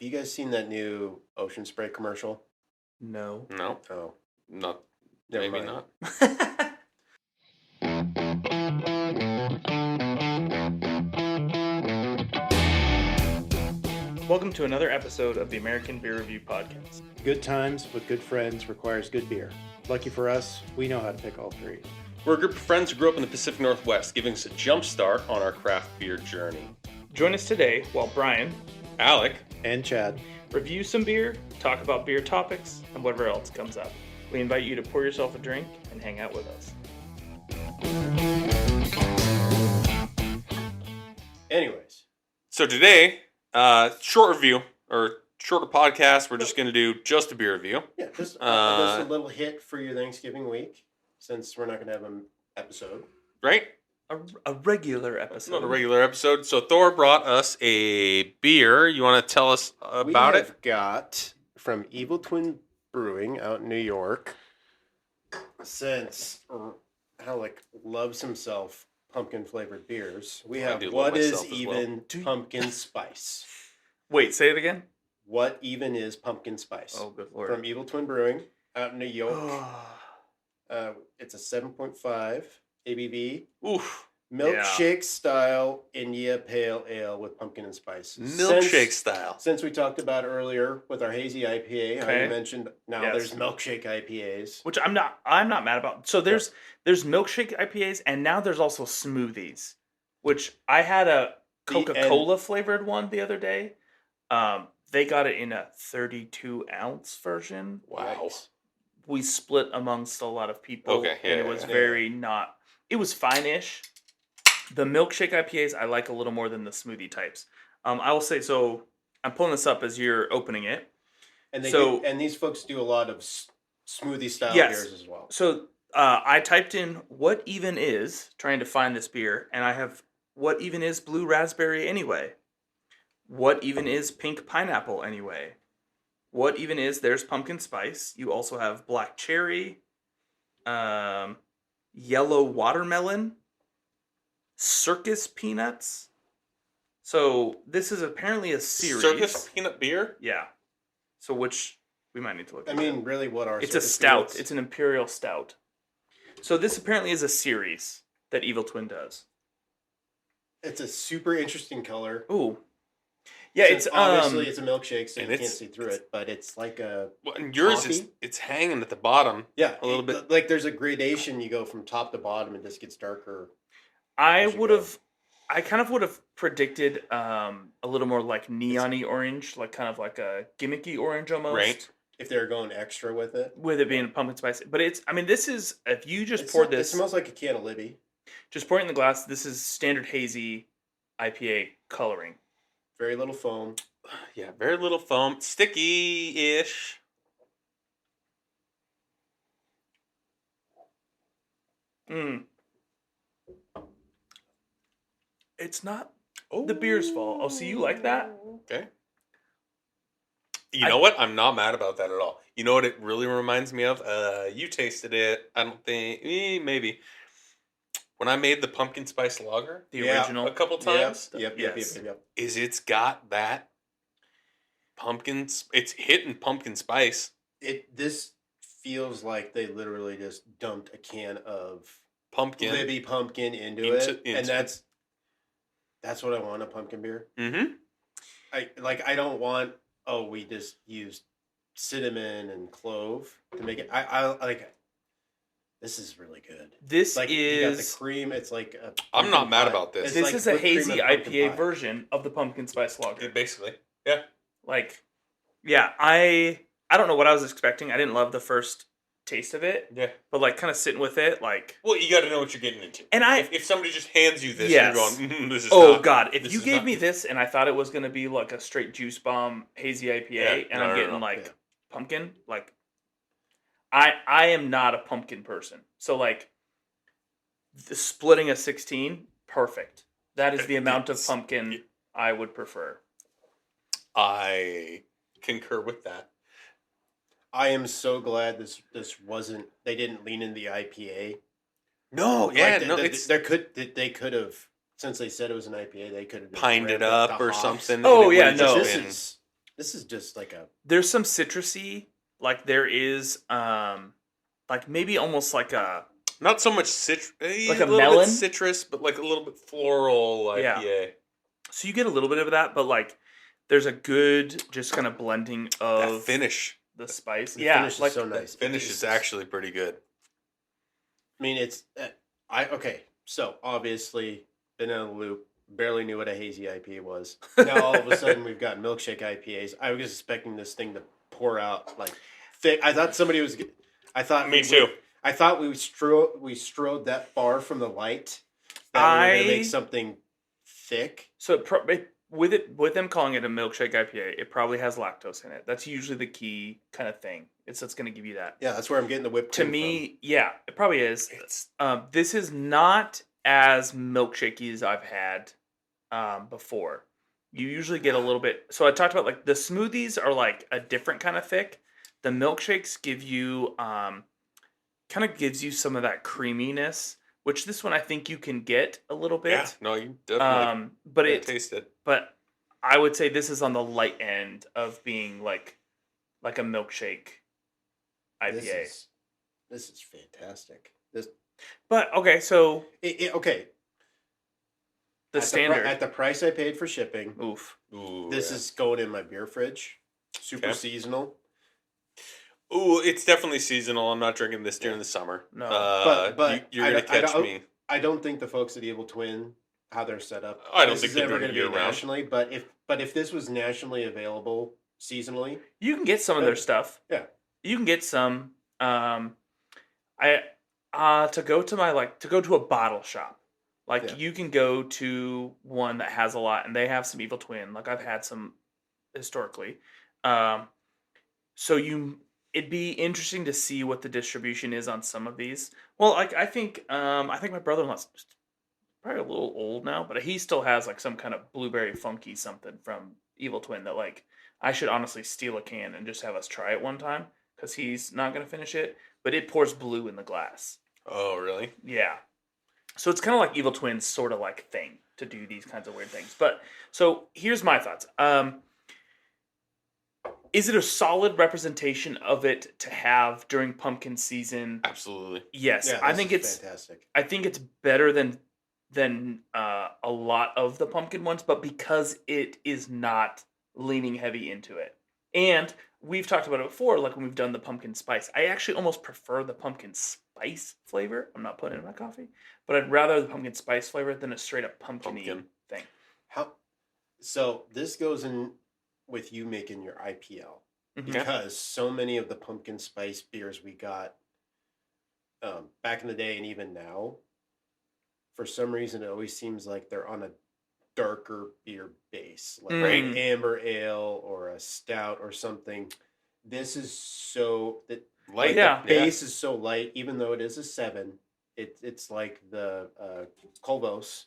Have you guys seen that new Ocean Spray commercial? No. No. Oh, Not. never Maybe mind. not. Welcome to another episode of the American Beer Review Podcast. Good times with good friends requires good beer. Lucky for us, we know how to pick all three. We're a group of friends who grew up in the Pacific Northwest, giving us a jump start on our craft beer journey. Join us today while Brian, Alec, And Chad. reviews some beer, talk about beer topics, and whatever else comes up. We invite you to pour yourself a drink and hang out with us. Anyways, so today, short review, or shorter podcast. We're just going to do just a beer review. yeah, just a little hit for your Thanksgiving week, since we're not going to have an episode. Right? A regular episode. Not a regular episode. So Thor brought us a beer. You want to tell us about we it? have got from Evil Twin Brewing out in New York. Since Alec loves himself pumpkin flavored beers, we have do love What Is myself as well. Even Pumpkin Spice. Wait, say it again? What Even Is Pumpkin Spice? Oh, good lord. From Evil Twin Brewing out in New York. It's a 7.5 ABV. Oof. Milkshake Style India Pale Ale with pumpkin and spice. Milkshake style. Since we talked about earlier with our hazy IPA, how Okay. you mentioned now Yes. there's milkshake IPAs. Which I'm not mad about. So there's milkshake IPAs, and now there's also smoothies, which I had a Coca-Cola flavored one the other day. They got it in a 32 ounce version. Wow. We split amongst a lot of people. Okay, and it yeah, was yeah. very not. It was fine-ish. The milkshake IPAs I like a little more than the smoothie types. I will say so. I'm pulling this up as you're opening it. And So- these folks do a lot of smoothie style Yes. beers as well. So I typed in what even is trying to find this beer, and I have what even is blue raspberry anyway. What even is pink pineapple anyway? What even is there's pumpkin spice. You also have black cherry, yellow watermelon, circus peanuts. So this is apparently a series. Circus peanut beer? Yeah. So which we might need to look I at. mean, really, what are It's a circus stout. peanuts? It's an imperial stout. So this apparently is a series that Evil Twin does. It's a super interesting color. Ooh. Yeah, it's obviously it's a milkshake, so and you can't it's- see through it. But it's like a Well, and yours is Coffee? it's hanging at the bottom. yeah, A little bit. like there's a gradation. You go from top to bottom, and this gets darker. I as you would go. have I kind of would have predicted a little more like neon-y orange, like kind of like a gimmicky orange almost. Right. If they're going extra with it. With it being pumpkin spice. But it's I mean this is if you just It's pour not- It this smells like a can of Libby. just pour it in the glass, this is standard hazy IPA coloring. Very little foam. Yeah, very little foam. Sticky-ish. It's not the beer's fault. Oh, so you like that? Okay. You know what? I'm not mad about that at all. You know what it really reminds me of? You tasted it. I don't think... maybe. When I made the pumpkin spice lager The Yeah. original. a couple times, Yep. Yes. is it's got that pumpkin... It's hitting pumpkin spice. This feels like they literally just dumped a can of Pumpkin. Libby pumpkin into Into- it, and that's what I want, a pumpkin beer. Mm-hmm. I don't want. Oh, we just used cinnamon and clove to make it. I like. This is really good. This Like you got the is cream. It's like a I'm not pumpkin mad pie. about this. It's this like is a whipped cream hazy and pumpkin IPA pie. version of the pumpkin spice lager. Basically. Yeah. Like, yeah, I don't know what I was expecting. I didn't love the first taste of it, Yeah. but like kind of sitting with it, like. Well, you got to know what you're getting into. And I If somebody just hands you this, Yes. you're going, this is oh not- god, if this you is gave not- me this and I thought it was gonna be like a straight juice bomb hazy IPA, Yeah, and no, I'm no, getting no. like Yeah. pumpkin, like I am not a pumpkin person, so like the splitting a 16, perfect. That is the amount of pumpkin I would prefer. I concur with that. I am so glad this wasn't. They didn't lean in the IPA. No, it's they could have, since they said it was an IPA. They could have pined it up or something. Oh, and it yeah, would've just no. This been- is This is just like a There's some citrusy, like there is, like maybe almost like a Not so much citrus, Like a a little melon? bit citrus, but like a little bit floral IPA. Yeah. So you get a little bit of that, but like there's a good just kind of blending That of finish, the spice. the yeah, finish like is so nice. finish is actually pretty good. I mean, it's okay. So obviously, been in a loop. Barely knew what a hazy IPA was. Now all of a sudden we've got milkshake IPAs. I was expecting this thing to pour out like thick. I thought somebody was. I thought Me too. I thought we strode that far from the light that we were going to make something thick. So with them calling it a milkshake IPA, it probably has lactose in it. That's usually the key kind of thing. It's going to give you that. Yeah, that's where I'm getting the whipped To cream me, yeah, it probably is. It's This is not as milkshakey as I've had before. You usually get a little bit. So I talked about like the smoothies are like a different kind of thick. The milkshakes give you kind of gives you some of that creaminess, which this one I think you can get a little bit. yeah. No, you definitely But can it taste it. but I would say this is on the light end of being like a milkshake from. IPA. This is fantastic. But okay, so Okay. the standard. at the price I paid for shipping, Oof. Ooh, this yeah. is going in my beer fridge. Super Okay. seasonal. Ooh, it's definitely seasonal. I'm not drinking this during the summer. No. But you're gonna catch me. I don't think the folks at Evil Twin, how they're set up, I don't this think is they're ever doing going it to be year-round. nationally. But if this was nationally available seasonally, You can get some of their stuff. Yeah. You can get some. To go to a bottle shop. Like Yeah. you can go to one that has a lot, and they have some Evil Twin. Like I've had some historically. So it'd be interesting to see what the distribution is on some of these. Well, like I think my brother-in-law's probably a little old now, but he still has like some kind of blueberry funky something from Evil Twin that like I should honestly steal a can and just have us try it one time because he's not gonna finish it. But it pours blue in the glass. Oh, really? Yeah. So it's kind of like Evil Twin's sort of like thing to do these kinds of weird things. But so here's my thoughts. Is it a solid representation of it to have during pumpkin season? Absolutely. Yes, yeah, I this think is it's fantastic. I think it's better than a lot of the pumpkin ones, but because it is not leaning heavy into it. And we've talked about it before, like when we've done the pumpkin spice. I actually almost prefer the pumpkin spice flavor. I'm not putting it in my coffee, but I'd rather the pumpkin spice flavor than a straight up pumpkin-y thing. So this goes in with you making your IPL Mhm. because so many of the pumpkin spice beers we got back in the day and even now, for some reason, it always seems like they're on a darker beer base, like an amber ale or a stout or something. This is so that Light. Yeah. the base is so light, even though it is a 7. It's like the Colvos.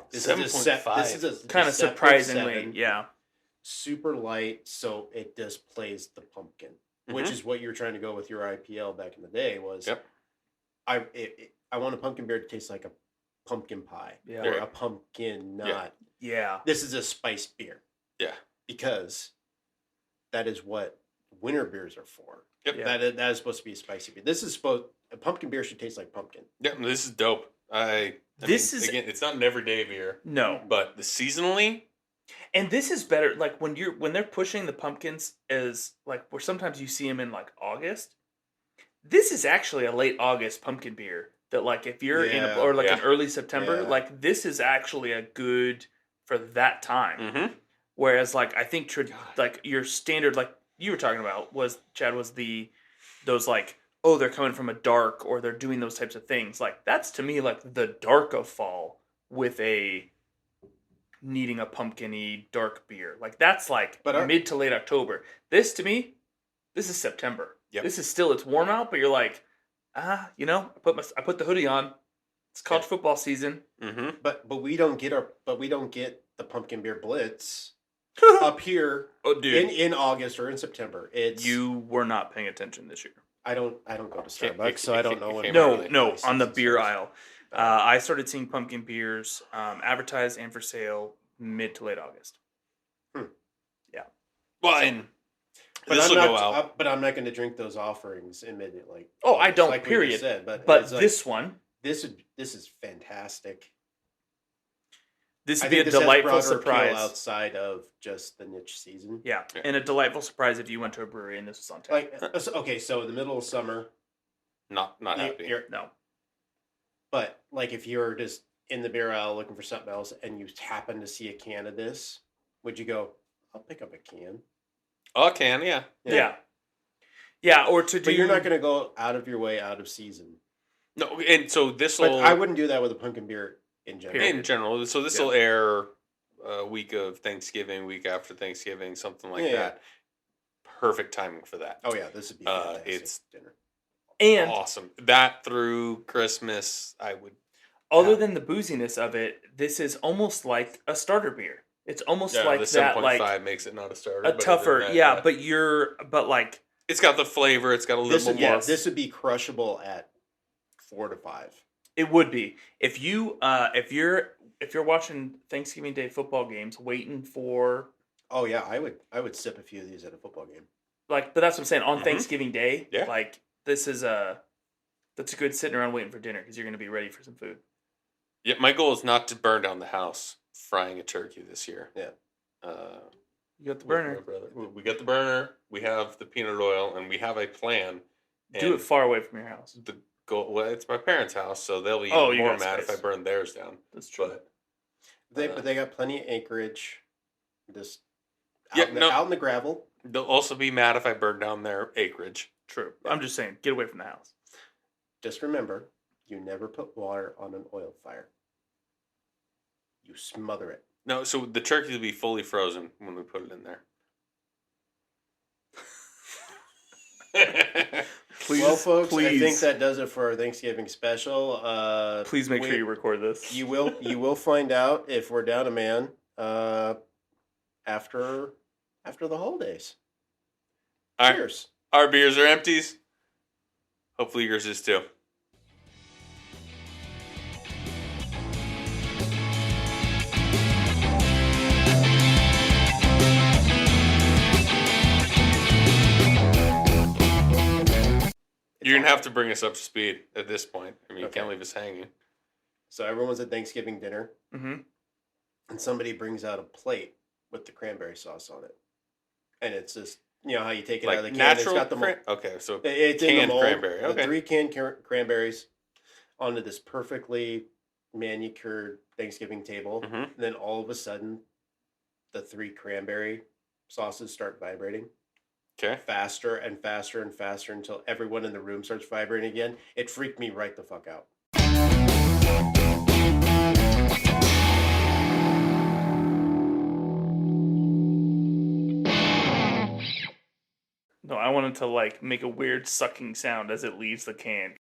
This is a 7.5. This is a Kind of deceptive surprisingly, 7. yeah. Super light, so it displays the pumpkin, which is what you were trying to go with your IPL back in the day. Was Yep. I want a pumpkin beer to taste like a pumpkin pie Yeah. or a pumpkin nut. Yeah. This is a spiced beer. Yeah. Because that is what winter beers are for. Yep. Yeah. That is supposed to be a spicy beer. A pumpkin beer should taste like pumpkin. Yep. This is dope. This is- again. It's not an everyday beer, No. but the seasonally. And this is better like when they're pushing the pumpkins as like where sometimes you see them in like August. This is actually a late August pumpkin beer that like if you're in Yeah. or like an Yeah. early September, Yeah. like this is actually a good for that time. Mm-hmm. Whereas like I think like your standard like you were talking about was Chad was those like oh they're coming from a dark or they're doing those types of things. Like that's to me like the dark of fall with a needing a pumpkin-y dark beer. Like that's like mid to late October. This to me, this is September. Yep. This is still it's warm out, but you're like, I put the hoodie on. It's college football season. Mm-hmm. But we don't get the pumpkin beer blitz up here Oh dude. in August or in September. It's You were not paying attention this year. I don't go to Can't- Starbucks, so I don't know when. No, on the beer aisle. I started seeing pumpkin beers advertised and for sale mid to late August. Well, and But this I'm will not. go out. But I'm not going to drink those offerings immediately. Oh, I don't. Like we Period. just said, but But it's like, this one, this is fantastic. this I would be a think this has delightful broader appeal surprise. outside of just the niche season. Yeah, Yeah. and a delightful surprise if you went to a brewery and this was on tap. Like, okay, so in the middle of summer, Not happy. No. But like if you're just in the beer aisle looking for something else and you happen to see a can of this, would you go, I'll pick up a can? Oh, can yeah. Yeah, or to do. But you're not going to go out of your way out of season. No, and so this But will I wouldn't do that with a pumpkin beer in general. Period. in general. So this will air a week of Thanksgiving, week after Thanksgiving, something like Yeah. that. Perfect timing for that. Oh yeah, this would be fantastic it's- dinner. And Awesome. That through Christmas, I would. other than the booziness of it, this is almost like a starter beer. It's almost like the that, 7.5 like makes it not a starter. a but tougher. other than that, But like it's got the flavor. It's got a little bit more. This would be crushable at 4 to 5. it would be if you if you're watching Thanksgiving Day football games, waiting for Oh yeah, I would sip a few of these at a football game. like. But that's what I'm saying on Mhm. Thanksgiving Day. Yeah. Like this is that's a good sitting around waiting for dinner because you're going to be ready for some food. Yeah, my goal is not to burn down the house frying a turkey this year. Yeah. You got the with burner. my brother. We got the burner. We have the peanut oil, and we have a plan. Do it far away from your house. The goal. Well, it's my parents' house, so they'll be Oh, you more got mad if I space. burn theirs down. That's true. But But they got plenty of acreage. Just out, Yeah, in the, no. out in the gravel. they'll also be mad if I burn down their acreage. True. I'm just saying, get away from the house. Just remember, you never put water on an oil fire. You smother it. No, so the turkey will be fully frozen when we put it in there. Please, Well, folks, please, I think that does it for our Thanksgiving special. please make sure you record this. You will find out if we're down a man after the holidays. All right, Cheers. our beers are empties. Hopefully yours is too. You're gonna have to bring us up to speed at this point. I mean, you can't Okay. leave us hanging. So everyone's at Thanksgiving dinner, Mm-hmm. and somebody brings out a plate with the cranberry sauce on it, and it's just how you take it out of the can. natural. It's got the mold. Okay, so It's in the canned mold. cranberry. The Okay. 3 canned cranberries onto this perfectly manicured Thanksgiving table. Mhm. And then all of a sudden, the 3 cranberry sauces start vibrating Okay. faster and faster and faster until everyone in the room starts vibrating again. It freaked me right the fuck out. No, I wanted to like make a weird sucking sound as it leaves the can.